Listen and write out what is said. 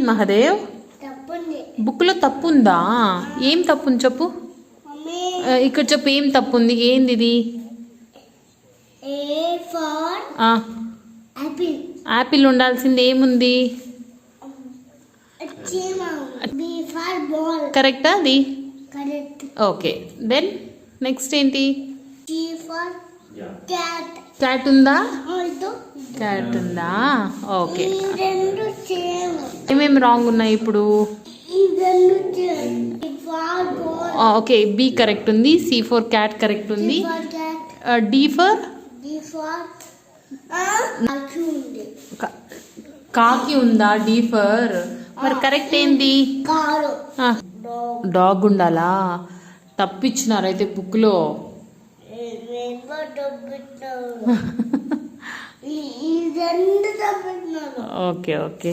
ఏంది మహాదేవ్? బుక్లో తప్పు ఉందా? ఏం తప్పు ఉంది చెప్పు. ఇక్కడ చెప్పు ఏం తప్పు ఉంది, ఏంది ఇది? యాపిల్ ఉండాల్సింది ఏముంది? కరెక్టా అది? ఓకే, దెన్ నెక్స్ట్ ఏంటి? క్యాట్ ఉందా? క్యాట్ ఉందా? ఓకే, ఏమేమి రాంగ్ ఉన్నాయి ఇప్పుడు? ఓకే, బి కరెక్ట్ ఉంది, సి ఫర్ క్యాట్ కరెక్ట్ ఉంది, డి ఫర్ కాకి ఉందా? డి ఫర్ మరి కరెక్ట్ ఏంటి? డాగ్ ఉండాలా? తప్పిచ్చినారు అయితే బుక్లో. Okay okay.